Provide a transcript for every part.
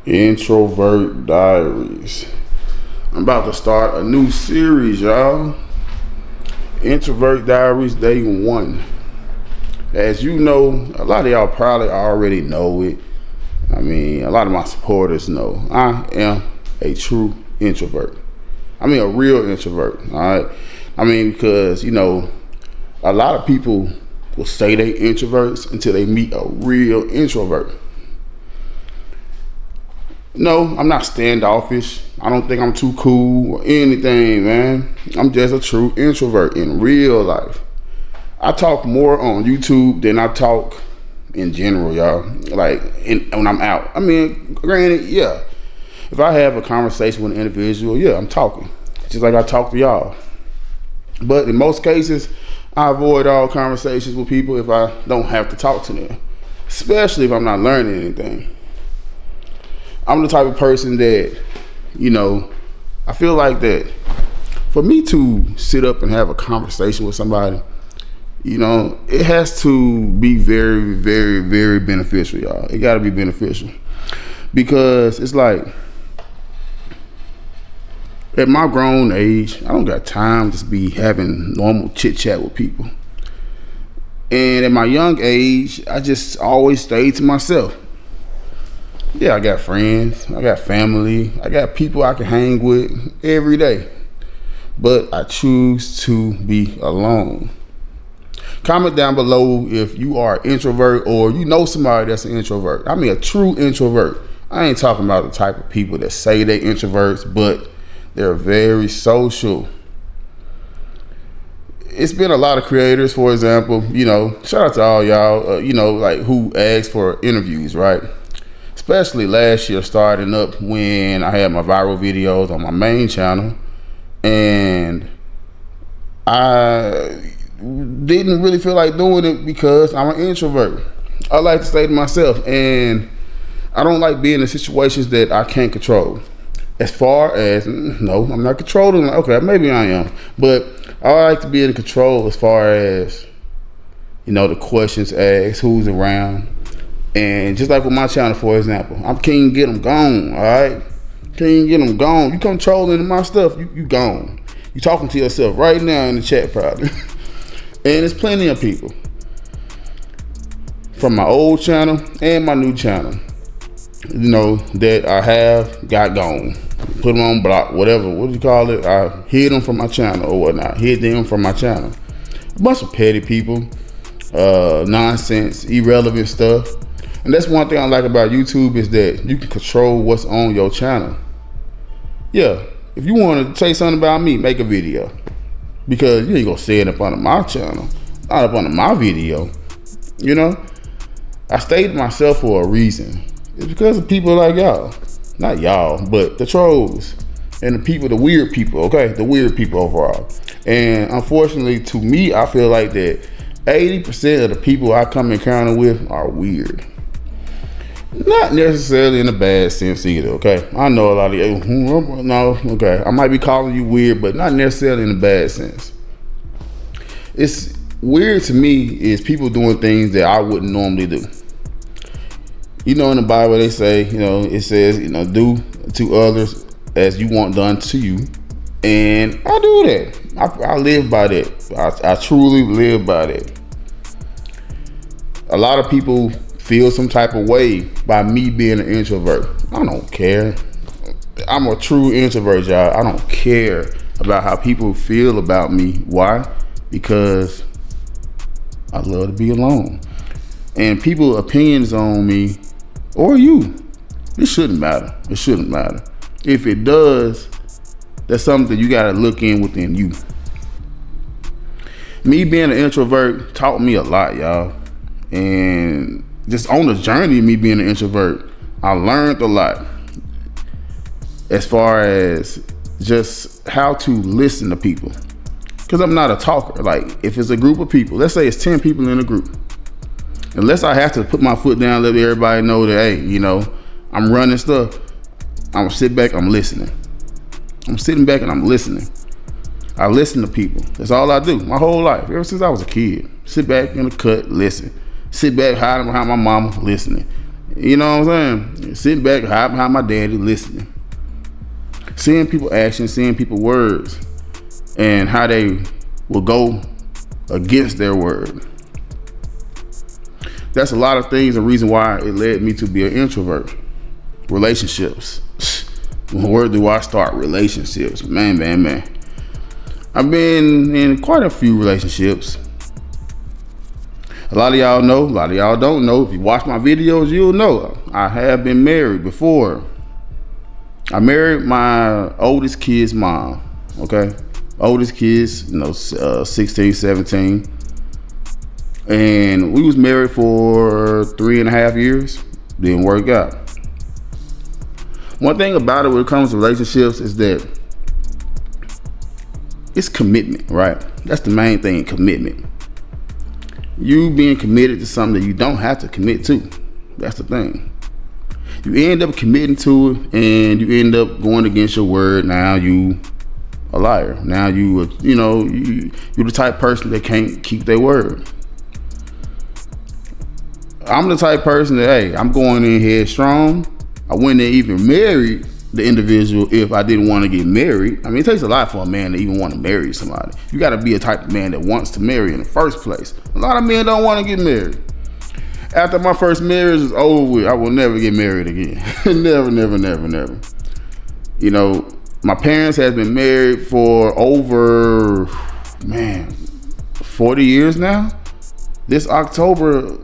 Introvert Diaries. I'm about to start a new series, y'all. Introvert Diaries Day 1. As you know, a lot of y'all probably already know it. I mean, a lot of my supporters know I am a true introvert. I mean, a real introvert, all right? I mean, because, you know, a lot of people will say they introverts until they meet a real introvert. No, I'm not standoffish. I don't think I'm too cool or anything, man. I'm just a true introvert in real life. I talk more on YouTube than I talk in general, y'all. Like, when I'm out. I mean, granted, yeah. If I have a conversation with an individual, yeah, I'm talking. Just like I talk to y'all. But in most cases, I avoid all conversations with people if I don't have to talk to them. Especially if I'm not learning anything. I'm the type of person that, you know, I feel like that for me to sit up and have a conversation with somebody, you know, it has to be very, very, very beneficial, y'all. It gotta be beneficial. Because it's like, at my grown age, I don't got time to be having normal chit chat with people. And at my young age, I just always stayed to myself. Yeah, I got friends, I got family, I got people I can hang with every day. But I choose to be alone. Comment down below if you are an introvert or you know somebody that's an introvert. I mean a true introvert. I ain't talking about the type of people that say they introverts, but they're very social. It's been a lot of creators, for example, you know, shout out to all y'all, you know, like who asked for interviews, right? Especially last year starting up when I had my viral videos on my main channel and I didn't really feel like doing it because I'm an introvert. I like to stay to myself and I don't like being in situations that I can't control. As far as, no, I'm not controlling, okay, maybe I am, but I like to be in control as far as, you know, the questions asked, who's around. And just like with my channel, for example, I'm king get them gone, all right? King get them gone. You controlling my stuff, you gone. You talking to yourself right now in the chat probably. And there's plenty of people from my old channel and my new channel, you know, that I have got gone. Put them on block, whatever, what do you call it? I hid them from my channel or whatnot, hid them from my channel. A bunch of petty people, nonsense, irrelevant stuff. And that's one thing I like about YouTube is that you can control what's on your channel. Yeah, if you want to say something about me, make a video. Because you ain't gonna say it up on my channel, not up on my video. You know? I stayed to myself for a reason. It's because of people like y'all. Not y'all, but the trolls. And the people, the weird people, okay? The weird people overall. And unfortunately, to me, I feel like that 80% of the people I come encounter with are weird. Not necessarily in a bad sense either, okay? I know a lot of you, no, okay. I might be calling you weird, but not necessarily in a bad sense. It's weird to me is people doing things that I wouldn't normally do. You know, in the Bible, they say, you know, it says, you know, do to others as you want done to you. And I do that. I live by that. I truly live by that. A lot of people feel some type of way by me being an introvert. I don't care. I'm a true introvert, y'all. I don't care about how people feel about me. Why? Because I love to be alone. And people's opinions on me, or you, it shouldn't matter. It shouldn't matter. If it does, that's something you gotta look in within you. Me being an introvert taught me a lot, y'all. And just on the journey of me being an introvert, I learned a lot as far as just how to listen to people. Because I'm not a talker. Like, if it's a group of people, let's say it's 10 people in a group. Unless I have to put my foot down, let everybody know that, hey, you know, I'm running stuff, I'm gonna sit back, I'm listening. I'm sitting back and I'm listening. I listen to people. That's all I do my whole life, ever since I was a kid. Sit back in the cut, listen. Sit back, hiding behind my mama, listening. You know what I'm saying? Sitting back, hide behind my daddy, listening. Seeing people actions, seeing people words, and how they will go against their word. That's a lot of things, the reason why it led me to be an introvert. Relationships. Where do I start? Relationships. Man. I've been in quite a few relationships. A lot of y'all know, a lot of y'all don't know. If you watch my videos, you'll know I have been married before. I married my oldest kid's mom, okay? Oldest kids, 16, 17. And we was married for 3.5 years. Didn't work out. One thing about it when it comes to relationships is that it's commitment, right? That's the main thing, commitment. You being committed to something that you don't have to commit to. That's the thing. You end up committing to it and you end up going against your word. Now you a liar. Now you're the type of person that can't keep their word. I'm the type of person that, hey, I'm going in headstrong. I wouldn't have even married the individual if I didn't want to get married. I mean, it takes a lot for a man to even want to marry somebody. You got to be a type of man that wants to marry in the first place. A lot of men don't want to get married. After my first marriage is over with, I will never get married again. Never. My parents have been married for over, 40 years now. This October,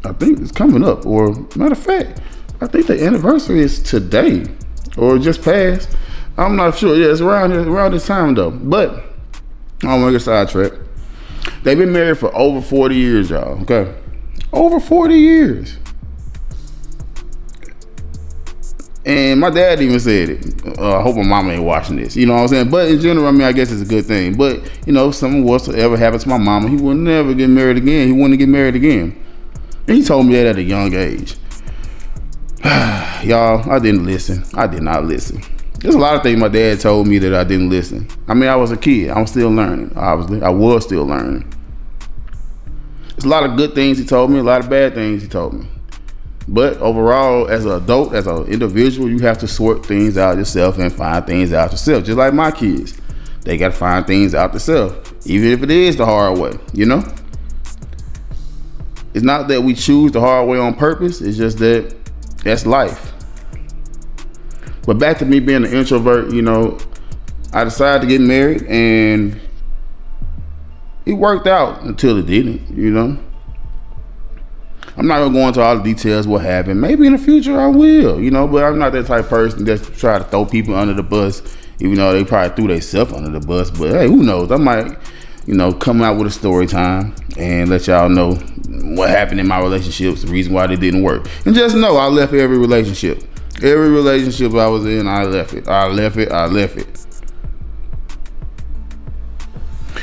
I think it's coming up, or matter of fact, I think the anniversary is today or just passed. I'm not sure. Yeah, it's around this time though. But I don't want to get sidetracked. They've been married for over 40 years, y'all. Okay, over 40 years. And my dad even said it. I hope my mama ain't watching this. You know what I'm saying? But in general, I mean, I guess it's a good thing. But if something was to ever happen to my mama, he would never get married again. He wouldn't get married again. And he told me that at a young age. Y'all, I didn't listen. I did not listen. There's a lot of things my dad told me that I didn't listen. I mean, I was a kid. I'm still learning, obviously. I was still learning. There's a lot of good things he told me, a lot of bad things he told me. But overall, as an adult, as an individual, you have to sort things out yourself and find things out yourself. Just like my kids. They got to find things out themselves, even if it is the hard way, It's not that we choose the hard way on purpose. It's just that that's life. But back to me being an introvert, I decided to get married and it worked out until it didn't, I'm not gonna go into all the details what happened. Maybe in the future I will, but I'm not that type of person that's try to throw people under the bus, even though they probably threw themselves under the bus. But hey, who knows? I might, come out with a story time and let y'all know what happened in my relationships, the reason why they didn't work. And just know I left every relationship. Every relationship I was in, I left it.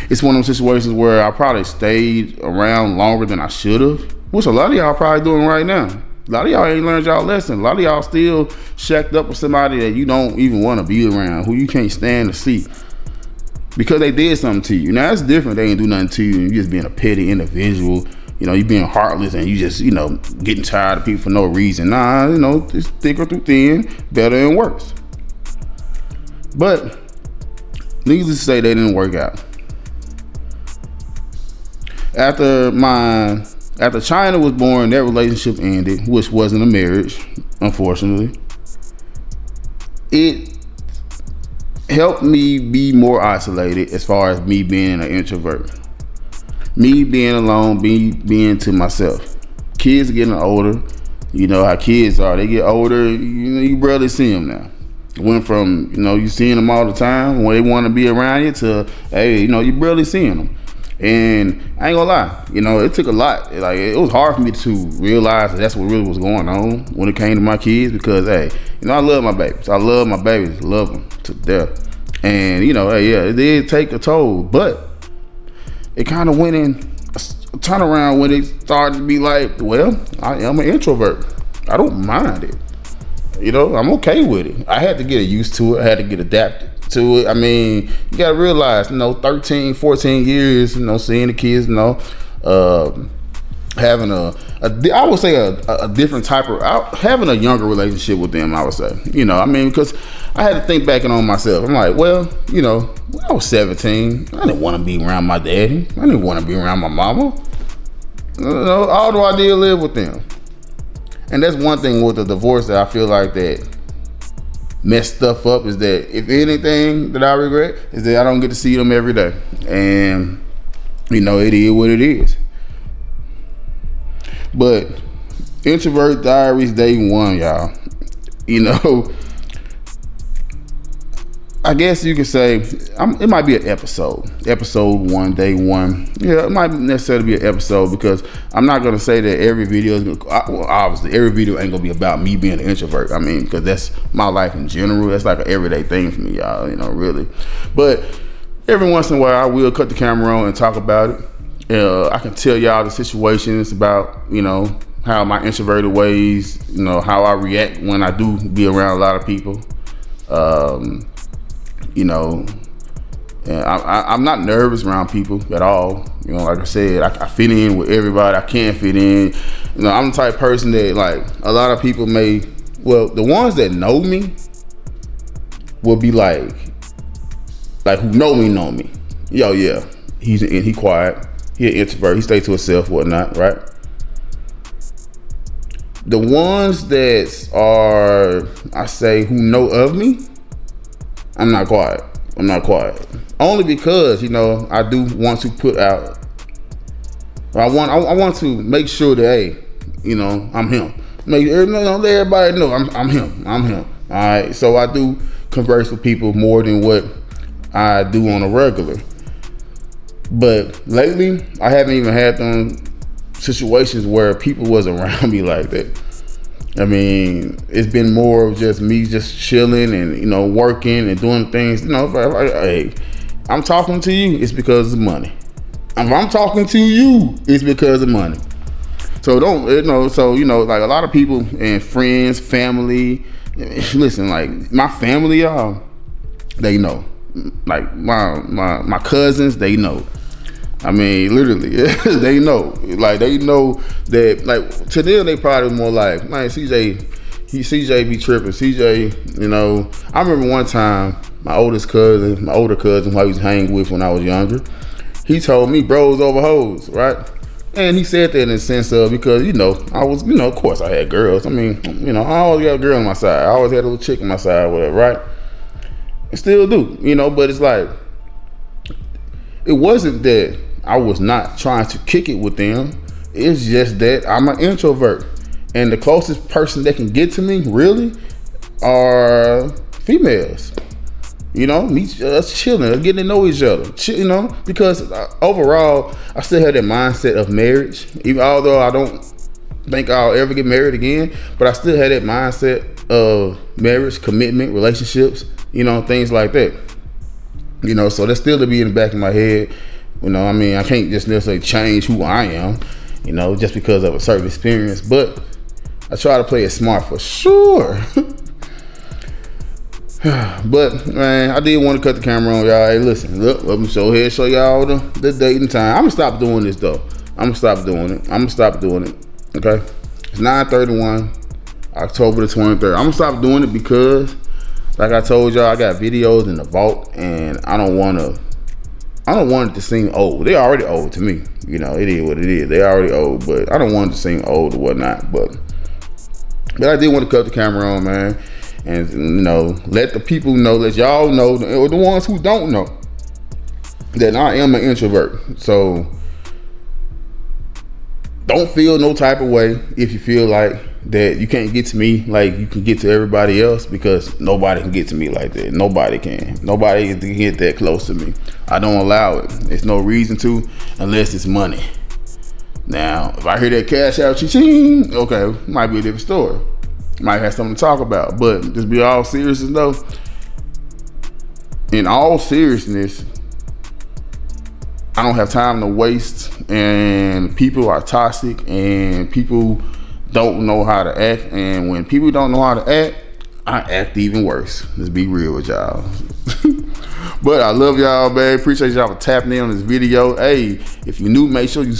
It's one of those situations where I probably stayed around longer than I should have, which a lot of y'all probably doing right now. A lot of y'all ain't learned y'all lesson. A lot of y'all still shacked up with somebody that you don't even want to be around, who you can't stand to see because they did something to you. Now that's different. They ain't do nothing to you and you just being a petty individual. You being heartless and you just, getting tired of people for no reason. Nah, it's thicker through thin, better and worse. But needless to say, they didn't work out. After China was born, that relationship ended, which wasn't a marriage, unfortunately. It helped me be more isolated as far as me being an introvert. Me being alone, being to myself. Kids are getting older. You know how kids are. They get older, you barely see them now. It went from, you seeing them all the time when they want to be around you to, hey, you barely seeing them. And I ain't gonna lie, it took a lot. Like, it was hard for me to realize that's what really was going on when it came to my kids because, hey, I love my babies. I love my babies, love them to death. And, hey, yeah, it did take a toll, but it kind of went in a turnaround when it started to be like, well, I am an introvert. I don't mind it. I'm okay with it. I had to get used to it. I had to get adapted to it. I mean, you got to realize, 13, 14 years, seeing the kids, having I would say a different type of, having a younger relationship with them, I would say. You know, I mean, because I had to think back on myself. I'm like, well, you know, when I was 17, I didn't want to be around my daddy. I didn't want to be around my mama. You know, although I did live with them. And that's one thing with the divorce that I feel like that messed stuff up, is that if anything that I regret is that I don't get to see them every day. And, you know, it is what it is. But Introvert Diaries Day 1, y'all. You know, I guess you could say it might be an episode. Episode 1, Day 1. Yeah, it might necessarily be an episode, because I'm not gonna say that every video is well, obviously every video ain't gonna be about me being an introvert. I mean, because that's my life in general. That's like an everyday thing for me, y'all. You know, really. But every once in a while, I will cut the camera on and talk about it. I can tell y'all the situations about, you know, how my introverted ways, you know, how I react when I do be around a lot of people. You know, and I'm not nervous around people at all. You know, like I said, I fit in with everybody. I can fit in. You know, I'm the type of person that, like, a lot of people the ones that know me will be like who know me. Yo, yeah, he quiet. He an introvert. He stays to himself, whatnot, right? The ones that are, I say, who know of me, I'm not quiet. Only because, you know, I do want to put out, I want to make sure that, hey, you know, I'm him. Let everybody know I'm him. All right. So I do converse with people more than what I do on a regular. But lately, I haven't even had them situations where people was around me like that. I mean, it's been more of just me just chilling and, you know, working and doing things. You know, hey, I'm talking to you, it's because of money. If I'm talking to you, it's because of money. So don't, you know, like a lot of people and friends, family, listen, like my family, y'all, they know. Like my cousins, they know. I mean, literally, they know. Like, they know that, like, to them, they probably more like, man, CJ be tripping. CJ, you know, I remember one time, my older cousin, who I used to hang with when I was younger, he told me bros over hoes, right? And he said that in the sense of, because, you know, I was, you know, of course I had girls. I mean, you know, I always got a girl on my side. I always had a little chick on my side, whatever, right? I still do, you know, but it's like, it wasn't that I was not trying to kick it with them. It's just that I'm an introvert. And the closest person that can get to me, really, are females. You know, us chilling, getting to know each other. You know, because overall, I still have that mindset of marriage. Even although I don't think I'll ever get married again, but I still have that mindset of marriage, commitment, relationships, you know, things like that. You know, so that's still to be in the back of my head. You know, I mean, I can't just necessarily change who I am, you know, just because of a certain experience. But I try to play it smart for sure. But, man, I did want to cut the camera on, y'all. Hey, listen, look, let me show y'all the date and time. I'm going to stop doing this, though. I'm going to stop doing it. Okay? It's 9/31, October the 23rd. I'm going to stop doing it because, like I told y'all, I got videos in the vault, and I don't want it to seem old. They already old to me. You know, it is what it is. They already old, but I don't want it to seem old or whatnot. But I did want to cut the camera on, man. And, you know, let the people know, let y'all know, or the ones who don't know, that I am an introvert. So don't feel no type of way if you feel like that you can't get to me like you can get to everybody else, because nobody can get to me like that. Nobody can. Nobody can get that close to me. I don't allow it. There's no reason to, unless it's money. Now, if I hear that cash out, ching, okay, might be a different story. Might have something to talk about. But just be all serious though. In all seriousness, I don't have time to waste, and people are toxic, and people don't know how to act. And when people don't know how to act, I act even worse. Let's be real with y'all. But I love y'all, man. Appreciate y'all for tapping in on this video. Hey, if you're new, make sure you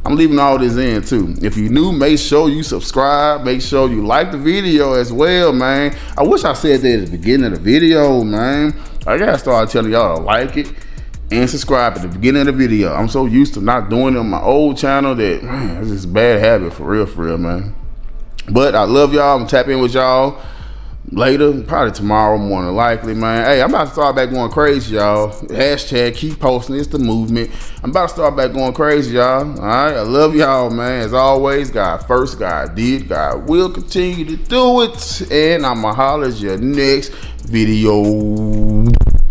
I'm leaving all this in too. If you're new, make sure you subscribe. Make sure you like the video as well, man. I wish I said that at the beginning of the video, man. I gotta start telling y'all to like it and subscribe at the beginning of the video. I'm so used to not doing it on my old channel that, man, it's just a bad habit for real, man. But I love y'all. I'm tapping in with y'all later, probably tomorrow morning, likely, man. Hey, I'm about to start back going crazy, y'all. Hashtag keep posting. It's the movement. I'm about to start back going crazy, y'all. All right, I love y'all, man. As always, God first, God did, God will continue to do it. And I'ma holler at your next video.